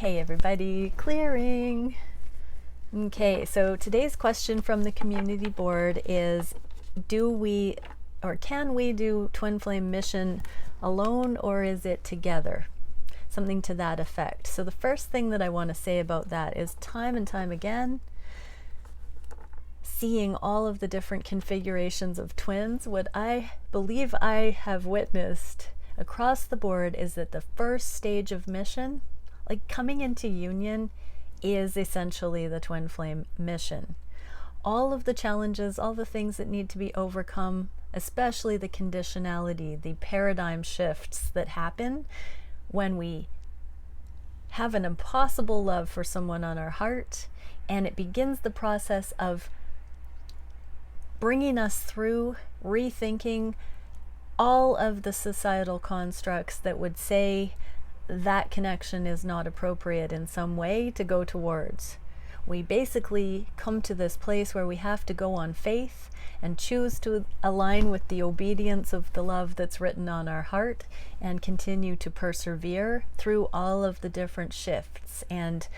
Okay, everybody, clearing. Okay, so today's question from the community board is, do we or can we do twin flame mission alone, or is it together? Something to that effect. So the first thing that I want to say about that is, time and time again, seeing all of the different configurations of twins, what I believe I have witnessed across the board is that the first stage of mission, like coming into union, is essentially the twin flame mission. All of the challenges, all the things that need to be overcome, especially the conditionality, the paradigm shifts that happen when we have an impossible love for someone on our heart, and it begins the process of bringing us through rethinking all of the societal constructs that would say that connection is not appropriate in some way to go towards. We basically come to this place where we have to go on faith and choose to align with the obedience of the love that's written on our heart and continue to persevere through all of the different shifts and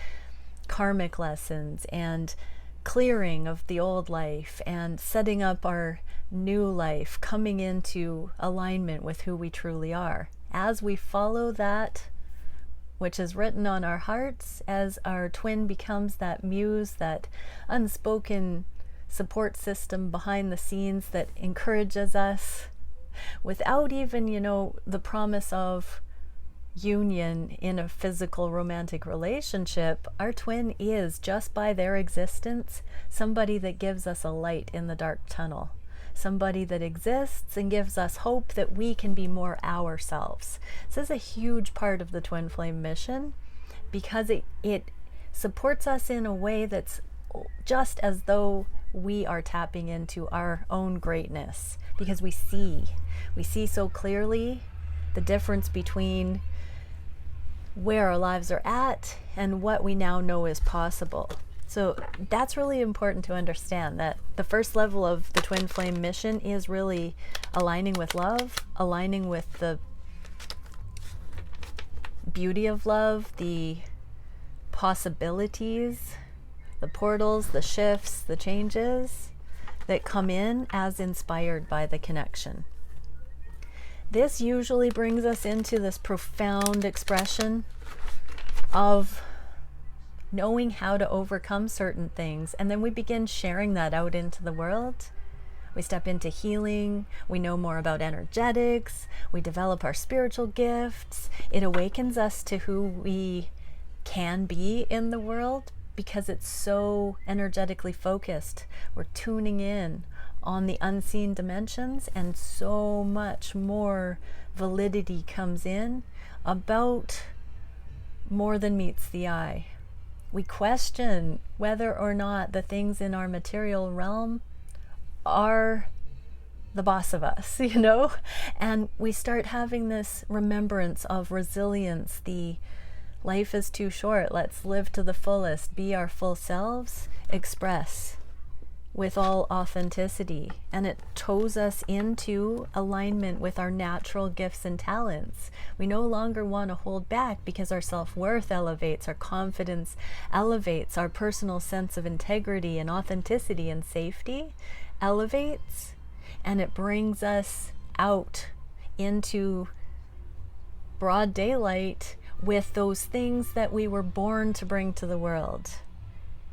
karmic lessons and clearing of the old life and setting up our new life, coming into alignment with who we truly are. As we follow that which is written on our hearts, as our twin becomes that muse, that unspoken support system behind the scenes that encourages us without even, the promise of union in a physical romantic relationship, our twin is, just by their existence, somebody that gives us a light in the dark tunnel. Somebody that exists and gives us hope that we can be more ourselves. This is a huge part of the twin flame mission because it supports us in a way that's just as though we are tapping into our own greatness, because we see so clearly the difference between where our lives are at and what we now know is possible. So that's really important to understand, that the first level of the twin flame mission is really aligning with love, aligning with the beauty of love, the possibilities, the portals, the shifts, the changes that come in as inspired by the connection. This usually brings us into this profound expression of knowing how to overcome certain things, and then we begin sharing that out into the world. We step into healing, we know more about energetics, we develop our spiritual gifts. It awakens us to who we can be in the world because it's so energetically focused. We're tuning in on the unseen dimensions, and so much more validity comes in about more than meets the eye. We question whether or not the things in our material realm are the boss of us, and we start having this remembrance of resilience. The life is too short, let's live to the fullest, be our full selves, express with all authenticity, and it toes us into alignment with our natural gifts and talents. We no longer want to hold back because our self-worth elevates, our confidence elevates, our personal sense of integrity and authenticity and safety elevates, and it brings us out into broad daylight with those things that we were born to bring to the world.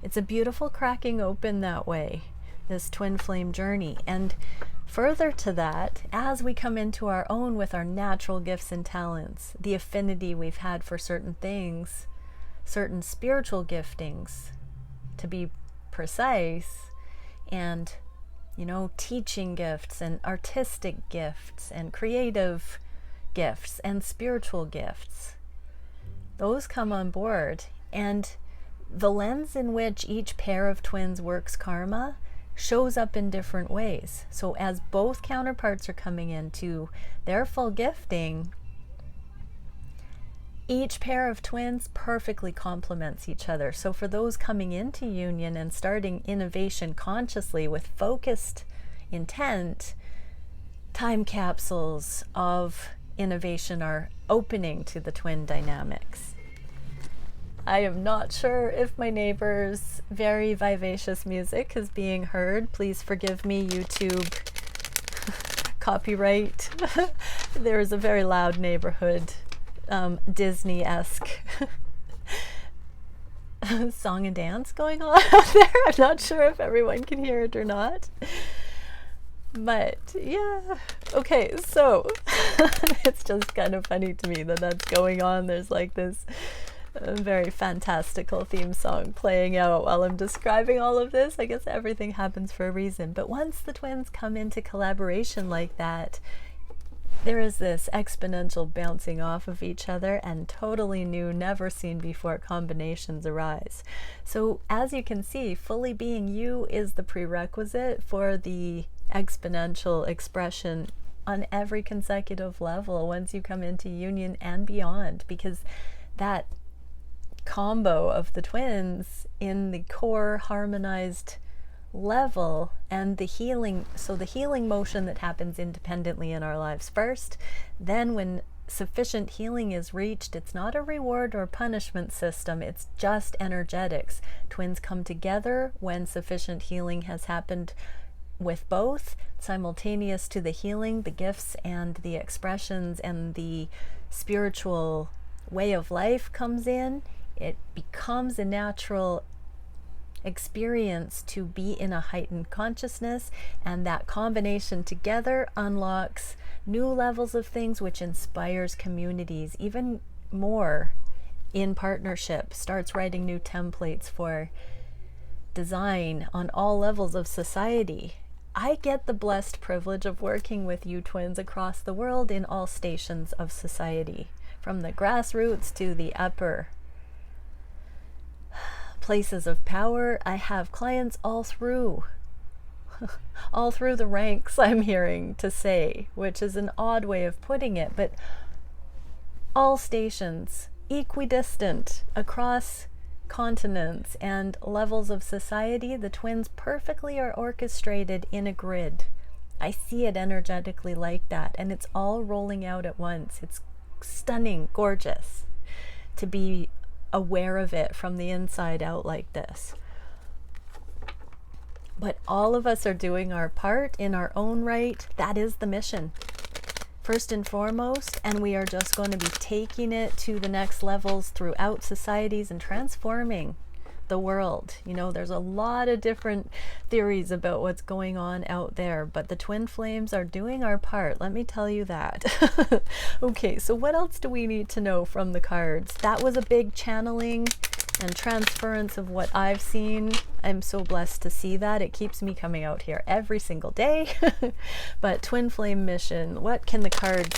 It's a beautiful cracking open that way, this twin flame journey. And further to that, as we come into our own with our natural gifts and talents, the affinity we've had for certain things, certain spiritual giftings, to be precise, and, teaching gifts and artistic gifts and creative gifts and spiritual gifts, those come on board. And the lens in which each pair of twins works karma shows up in different ways. So as both counterparts are coming into their full gifting, each pair of twins perfectly complements each other. So for those coming into union and starting innovation consciously with focused intent, time capsules of innovation are opening to the twin dynamics. I am not sure if my neighbor's very vivacious music is being heard. Please forgive me, YouTube. Copyright. There is a very loud neighborhood, Disney-esque song and dance going on out there. I'm not sure if everyone can hear it or not. But yeah, okay, so it's just kind of funny to me that that's going on. There's like this very fantastical theme song playing out while I'm describing all of this. I guess everything happens for a reason. But once the twins come into collaboration like that, there is this exponential bouncing off of each other, and totally new, never seen before combinations arise. So as you can see, fully being you is the prerequisite for the exponential expression on every consecutive level once you come into union and beyond, because that combo of the twins in the core harmonized level and the healing, so the healing motion that happens independently in our lives first, then when sufficient healing is reached, it's not a reward or punishment system, it's just energetics. Twins come together when sufficient healing has happened with both, simultaneous to the healing, the gifts and the expressions and the spiritual way of life comes in. It becomes a natural experience to be in a heightened consciousness, and that combination together unlocks new levels of things, which inspires communities even more in partnership, starts writing new templates for design on all levels of society. I get the blessed privilege of working with you twins across the world in all stations of society, from the grassroots to the upper places of power. I have clients all through the ranks, I'm hearing to say, which is an odd way of putting it, but all stations, equidistant across continents and levels of society. The twins perfectly are orchestrated in a grid. I see it energetically like that, and it's all rolling out at once. It's stunning, gorgeous to be aware of it from the inside out like this. But all of us are doing our part in our own right. That is the mission, first and foremost, and we are just going to be taking it to the next levels throughout societies and transforming the world. You know, there's a lot of different theories about what's going on out there, but the twin flames are doing our part, let me tell you that. Okay, so what else do we need to know from the cards? That was a big channeling and transference of what I've seen. I'm so blessed to see that. It keeps me coming out here every single day. But twin flame mission, what can the cards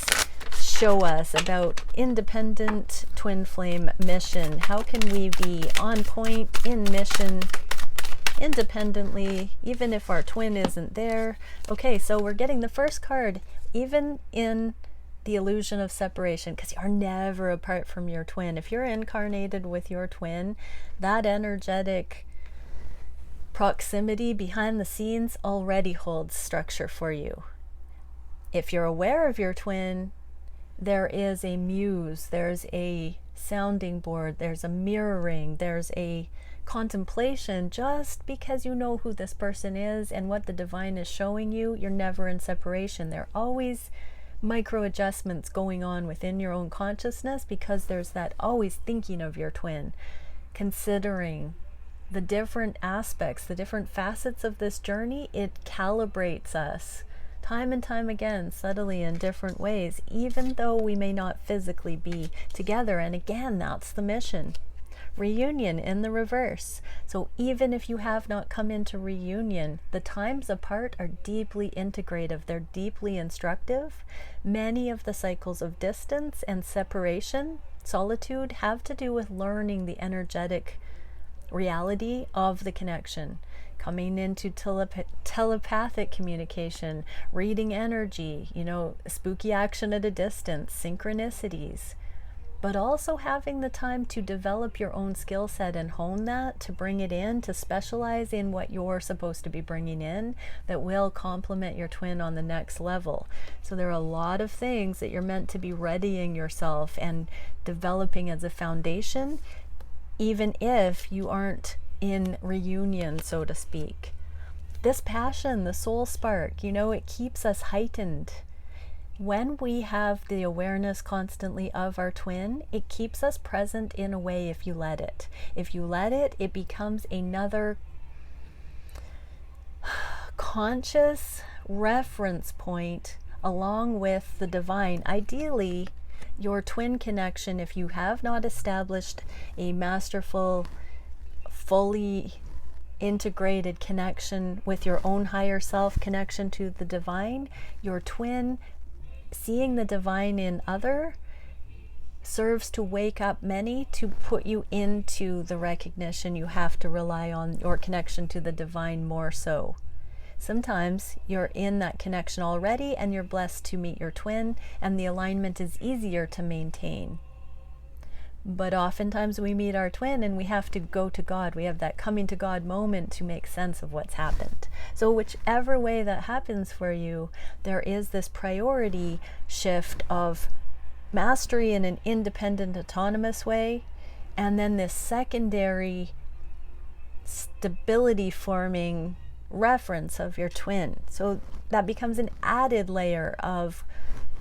show us about independent twin flame mission? How can we be on point in mission independently, even if our twin isn't there? Okay, so we're getting the first card, even in the illusion of separation, because you're never apart from your twin. If you're incarnated with your twin, that energetic proximity behind the scenes already holds structure for you. If you're aware of your twin, there is a muse, there's a sounding board, there's a mirroring, there's a contemplation. Just because you know who this person is and what the divine is showing you, you're never in separation. There are always micro adjustments going on within your own consciousness, because there's that always thinking of your twin, considering the different aspects, the different facets of this journey. It calibrates us time and time again, subtly in different ways, even though we may not physically be together. And again, that's the mission. Reunion in the reverse. So even if you have not come into reunion, the times apart are deeply integrative. They're deeply instructive. Many of the cycles of distance and separation, solitude, have to do with learning the energetic reality of the connection, coming into telepathic communication, reading energy, you know, spooky action at a distance, synchronicities, but also having the time to develop your own skill set and hone that, to bring it in, to specialize in what you're supposed to be bringing in that will complement your twin on the next level. So there are a lot of things that you're meant to be readying yourself and developing as a foundation even if you aren't in reunion, so to speak. This passion, the soul spark, it keeps us heightened. When we have the awareness constantly of our twin, it keeps us present in a way if you let it. If you let it, it becomes another conscious reference point along with the divine. Ideally, your twin connection, if you have not established a masterful, fully integrated connection with your own higher self, connection to the divine, your twin seeing the divine in other serves to wake up many, to put you into the recognition you have to rely on your connection to the divine more so. Sometimes you're in that connection already and you're blessed to meet your twin, and the alignment is easier to maintain. But oftentimes we meet our twin and we have to go to God. We have that coming to God moment to make sense of what's happened. So whichever way that happens for you, there is this priority shift of mastery in an independent, autonomous way, and then this secondary stability forming reference of your twin. So that becomes an added layer of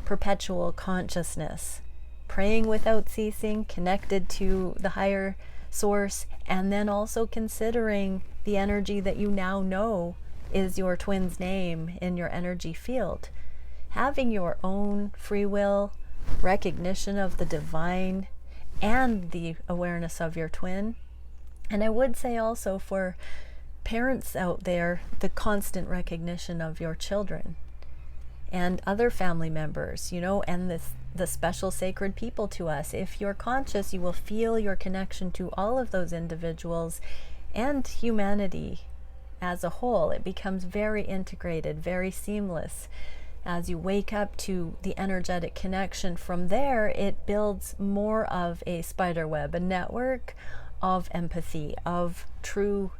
perpetual consciousness, praying without ceasing, connected to the higher source, and then also considering the energy that you now know is your twin's name in your energy field. Having your own free will, recognition of the divine, and the awareness of your twin. And I would say also for parents out there, the constant recognition of your children and other family members, and the special sacred people to us. If you're conscious, you will feel your connection to all of those individuals and humanity as a whole. It becomes very integrated, very seamless. As you wake up to the energetic connection from there, it builds more of a spider web, a network of empathy, of true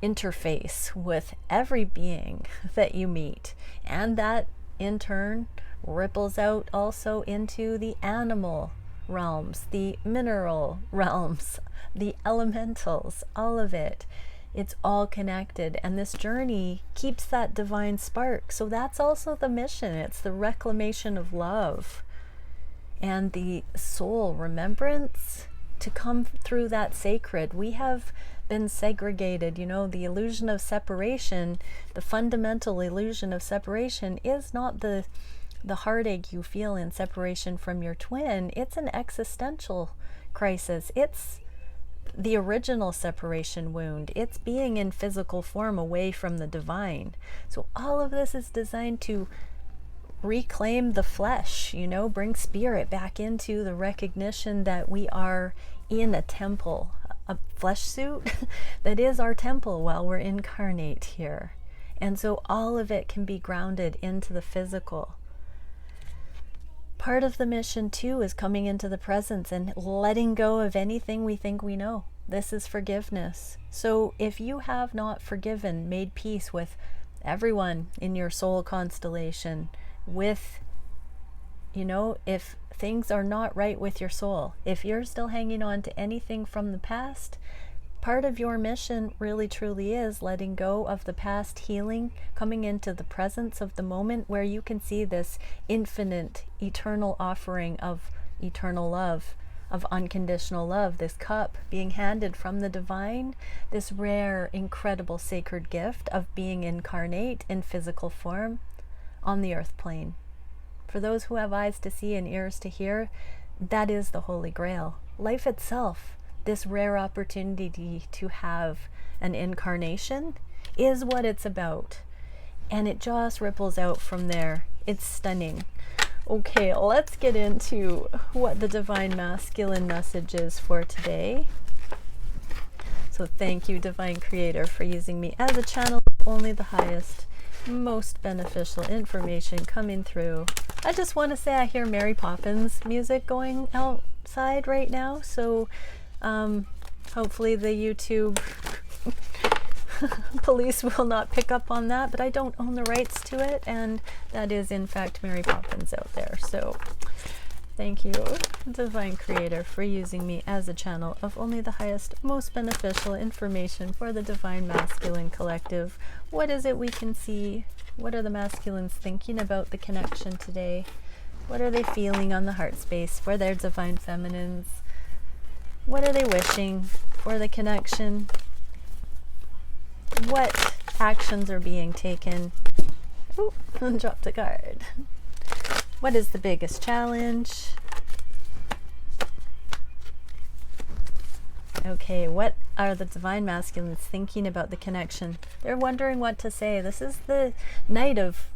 interface with every being that you meet. And that in turn ripples out also into the animal realms, the mineral realms, the elementals, all of it. It's all connected, and this journey keeps that divine spark. So that's also the mission. It's the reclamation of love and the soul remembrance to come through that sacred. We have been segregated, the illusion of separation, the fundamental illusion of separation is not the heartache you feel in separation from your twin. It's an existential crisis. It's the original separation wound. It's being in physical form away from the divine. So all of this is designed to reclaim the flesh, bring spirit back into the recognition that we are in a temple, a flesh suit that is our temple while we're incarnate here. And so all of it can be grounded into the physical. Part of the mission too is coming into the presence and letting go of anything we think we know. This is forgiveness. So if you have not forgiven, made peace with everyone in your soul constellation, with, if things are not right with your soul, if you're still hanging on to anything from the past, part of your mission really truly is letting go of the past, healing, coming into the presence of the moment where you can see this infinite, eternal offering of eternal love, of unconditional love, this cup being handed from the divine, this rare, incredible, sacred gift of being incarnate in physical form on the earth plane. For those who have eyes to see and ears to hear, that is the Holy Grail. Life itself, this rare opportunity to have an incarnation, is what it's about. And it just ripples out from there. It's stunning. Okay, let's get into what the Divine Masculine message is for today. So thank you, Divine Creator, for using me as a channel of only the highest, most beneficial information coming through. I just want to say I hear Mary Poppins music going outside right now, so hopefully the YouTube police will not pick up on that, but I don't own the rights to it, and that is in fact Mary Poppins out there. So Thank you, Divine Creator, for using me as a channel of only the highest, most beneficial information for the Divine Masculine Collective. What is it we can see? What are the masculines thinking about the connection today? What are they feeling on the heart space for their Divine Feminines? What are they wishing for the connection? What actions are being taken? Oh, dropped a card. What is the biggest challenge? Okay, what are the Divine Masculines thinking about the connection? They're wondering what to say. This is the Knight of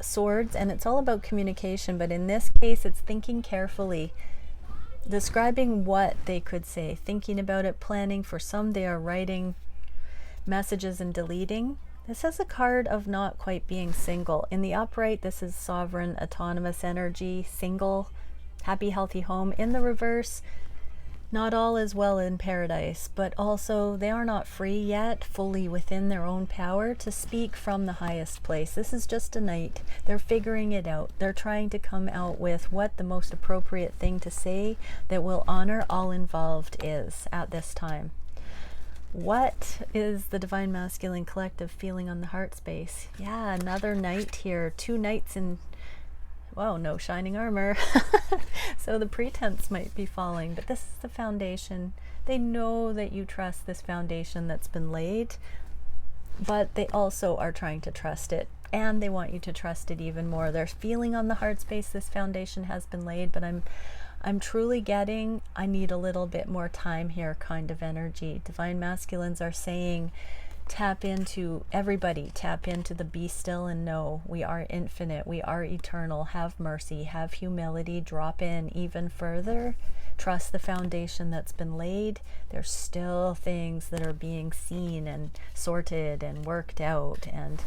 Swords, and it's all about communication, but in this case, it's thinking carefully, describing what they could say, thinking about it, planning. For some, they are writing messages and deleting. This is a card of not quite being single. In the upright, this is sovereign, autonomous energy, single, happy, healthy home. In the reverse, not all is well in paradise, but also they are not free yet, fully within their own power to speak from the highest place. This is just a night. They're figuring it out. They're trying to come out with what the most appropriate thing to say that will honor all involved is at this time. What is the Divine Masculine Collective feeling on the heart space? Yeah, another knight here. 2 knights in, whoa, no shining armor. So the pretense might be falling, but this is the foundation. They know that you trust this foundation that's been laid, but they also are trying to trust it, and they want you to trust it even more. They're feeling on the heart space this foundation has been laid, but I'm truly getting, I need a little bit more time here kind of energy. Divine Masculines are saying, tap into, everybody, tap into the be still and know we are infinite, we are eternal, have mercy, have humility, drop in even further, trust the foundation that's been laid. There's still things that are being seen and sorted and worked out, and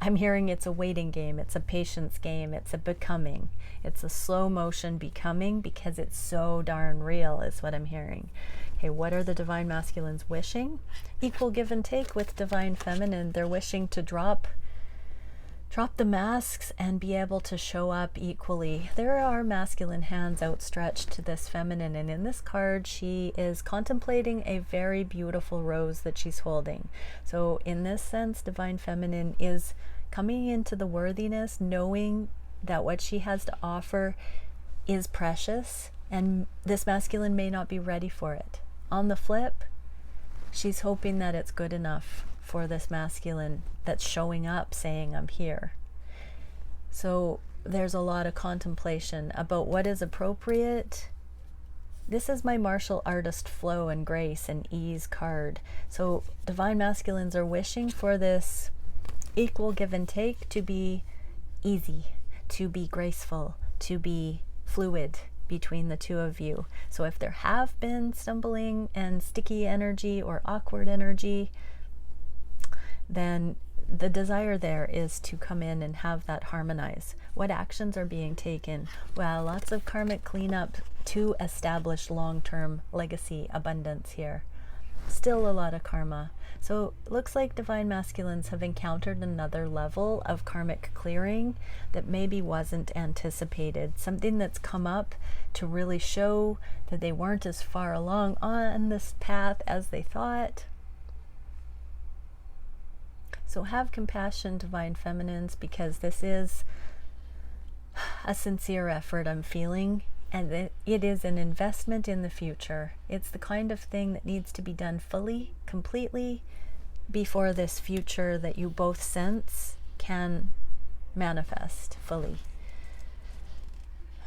I'm hearing it's a waiting game, it's a patience game, it's a becoming. It's a slow motion becoming because it's so darn real is what I'm hearing. Okay, what are the Divine Masculines wishing? Equal give and take with Divine Feminine. They're wishing to drop the masks and be able to show up equally. There are masculine hands outstretched to this feminine, and in this card she is contemplating a very beautiful rose that she's holding. So in this sense, Divine Feminine is coming into the worthiness, knowing that what she has to offer is precious, and this masculine may not be ready for it. On the flip, she's hoping that it's good enough for this masculine that's showing up saying, I'm here. So there's a lot of contemplation about what is appropriate. This is my martial artist flow and grace and ease card. So Divine Masculines are wishing for this equal give and take to be easy, to be graceful, to be fluid between the two of you. So if there have been stumbling and sticky energy or awkward energy, then the desire there is to come in and have that harmonize. What actions are being taken? Well, lots of karmic cleanup to establish long-term legacy abundance here. Still a lot of karma. So it looks like Divine Masculines have encountered another level of karmic clearing that maybe wasn't anticipated. Something that's come up to really show that they weren't as far along on this path as they thought. So have compassion, Divine Feminines, because this is a sincere effort I'm feeling, and it is an investment in the future. It's the kind of thing that needs to be done fully, completely, before this future that you both sense can manifest fully.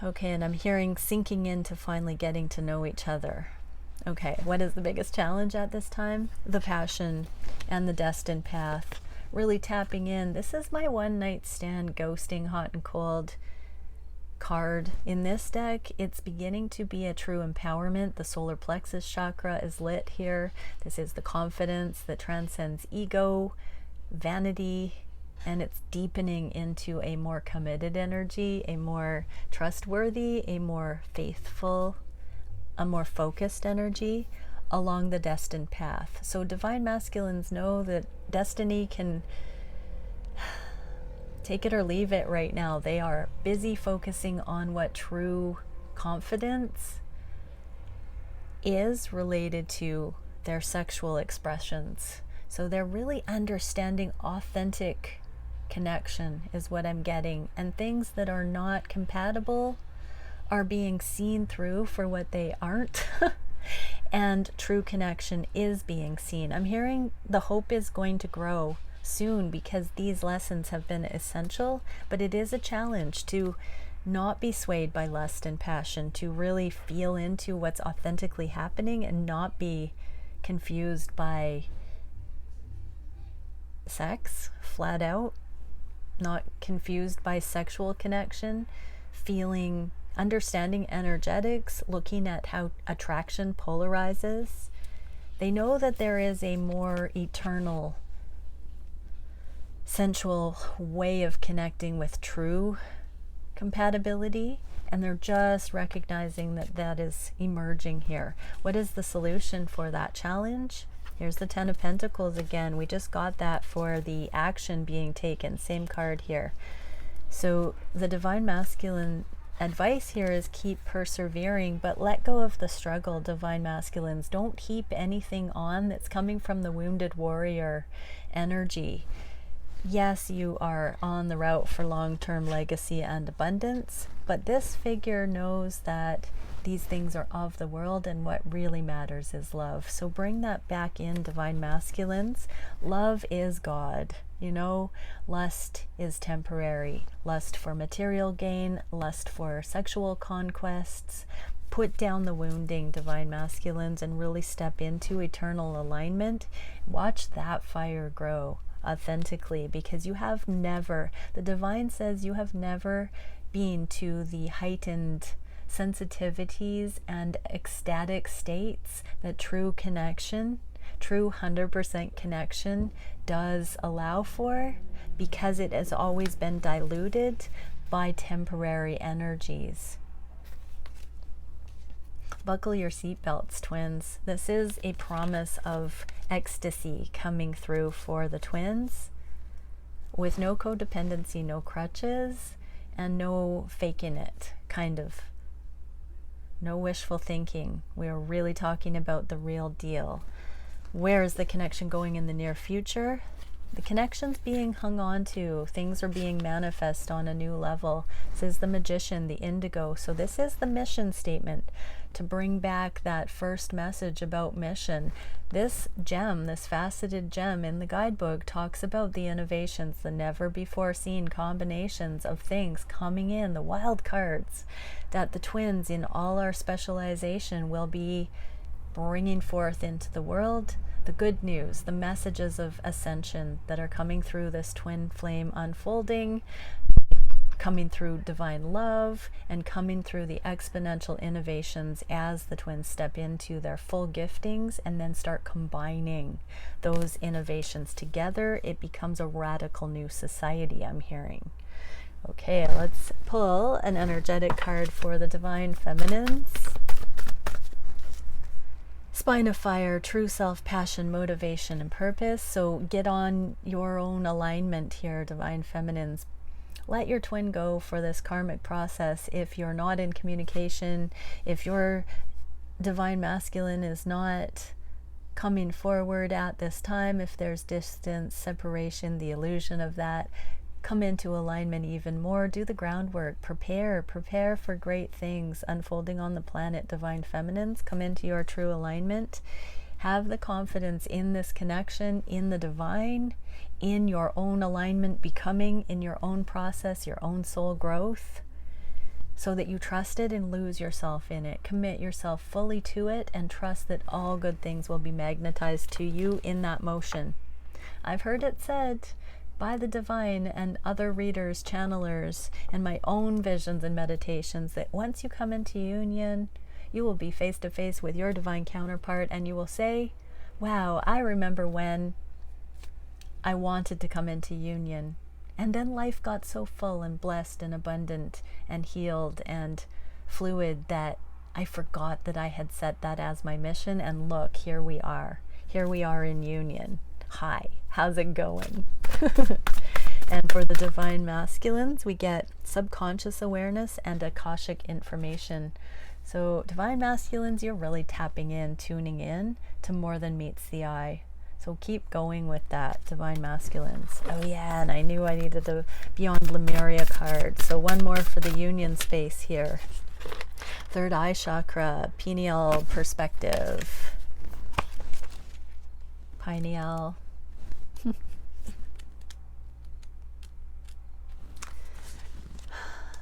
Okay, and I'm hearing sinking into finally getting to know each other. Okay, what is the biggest challenge at this time? The passion and the destined path. Really tapping in. This is my one night stand ghosting hot and cold card. In this deck, it's beginning to be a true empowerment. The solar plexus chakra is lit here. This is the confidence that transcends ego, vanity, and it's deepening into a more committed energy, a more trustworthy, a more faithful, a more focused energy along the destined path. So Divine Masculines know that destiny can take it or leave it right now. They are busy focusing on what true confidence is related to their sexual expressions. So they're really understanding authentic connection is what I'm getting. And things that are not compatible are being seen through for what they aren't. And true connection is being seen. I'm hearing the hope is going to grow soon because these lessons have been essential, but it is a challenge to not be swayed by lust and passion, to really feel into what's authentically happening and not be confused by sex, flat out, not confused by sexual connection, feeling, understanding energetics, looking at how attraction polarizes. They know that there is a more eternal, sensual way of connecting with true compatibility, and they're just recognizing that that is emerging here. What is the solution for that challenge? Here's the Ten of Pentacles again. We just got that for the action being taken. Same card here. So the Divine Masculine advice here is keep persevering, but let go of the struggle, Divine Masculines. Don't heap anything on that's coming from the wounded warrior energy. Yes, you are on the route for long-term legacy and abundance, but this figure knows that these things are of the world and what really matters is love. So bring that back in, Divine Masculines. Love is God. You know, lust is temporary. Lust for material gain, lust for sexual conquests. Put down the wounding, Divine Masculines, and really step into eternal alignment. Watch that fire grow authentically, because you have never, the divine says you have never been to the heightened sensitivities and ecstatic states that true connection, true 100% connection does allow for, because it has always been diluted by temporary energies. Buckle your seatbelts, twins. This is a promise of ecstasy coming through for the twins, with no codependency, no crutches, and no faking it, kind of. No wishful thinking. We are really talking about the real deal. Where is the connection going in the near future? The connection's being hung on to. Things are being manifest on a new level. This is the Magician, the Indigo. So this is the mission statement, to bring back that first message about mission. This gem, this faceted gem in the guidebook, talks about the innovations, the never before seen combinations of things coming in, the wild cards that the twins in all our specialization will be bringing forth into the world. The good news, the messages of ascension that are coming through this twin flame unfolding, coming through divine love, and coming through the exponential innovations as the twins step into their full giftings and then start combining those innovations together. It becomes a radical new society, I'm hearing. Okay, let's pull an energetic card for the Divine Feminines. Spine of fire, true self, passion, motivation, and purpose. So get on your own alignment here, Divine Feminines. Let your twin go for this karmic process. If you're not in communication, if your Divine Masculine is not coming forward at this time, if there's distance, separation, the illusion of that, come into alignment even more. Do the groundwork. Prepare for great things unfolding on the planet, Divine Feminines. Come into your true alignment. Have the confidence in this connection, in the divine, in your own alignment, becoming, in your own process, your own soul growth, so that you trust it and lose yourself in it. Commit yourself fully to it and trust that all good things will be magnetized to you in that motion. I've heard it said by the divine and other readers, channelers, and my own visions and meditations, that once you come into union, you will be face to face with your divine counterpart, and you will say, wow, I remember when I wanted to come into union, and then life got so full and blessed and abundant and healed and fluid that I forgot that I had set that as my mission, and look, here we are in union. Hi, how's it going? And for the divine masculines, we get subconscious awareness and Akashic information. So divine masculines, you're really tapping in, tuning in to more than meets the eye. So keep going with that, divine masculines. Oh yeah, and I knew I needed a Beyond Lemuria card. So one more for the union space here. Third eye chakra, pineal perspective. Pineal.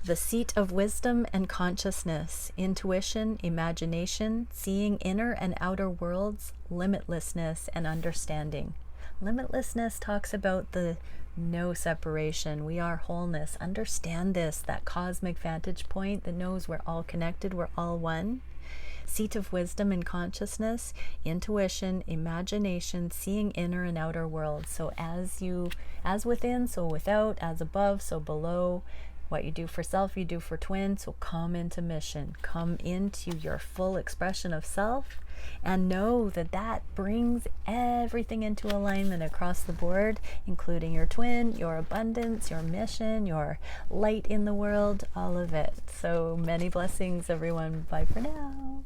The seat of wisdom and consciousness, intuition, imagination, seeing inner and outer worlds, limitlessness and understanding. Limitlessness talks about the no separation. We are wholeness. Understand this, that cosmic vantage point that knows we're all connected, we're all one. Seat of wisdom and consciousness, intuition, imagination, seeing inner and outer worlds. So as within, so without, as above, so below. What you do for self, you do for twin. So come into mission, come into your full expression of self, and know that that brings everything into alignment across the board, including your twin, your abundance, your mission, your light in the world, all of it. So many blessings, everyone. Bye for now.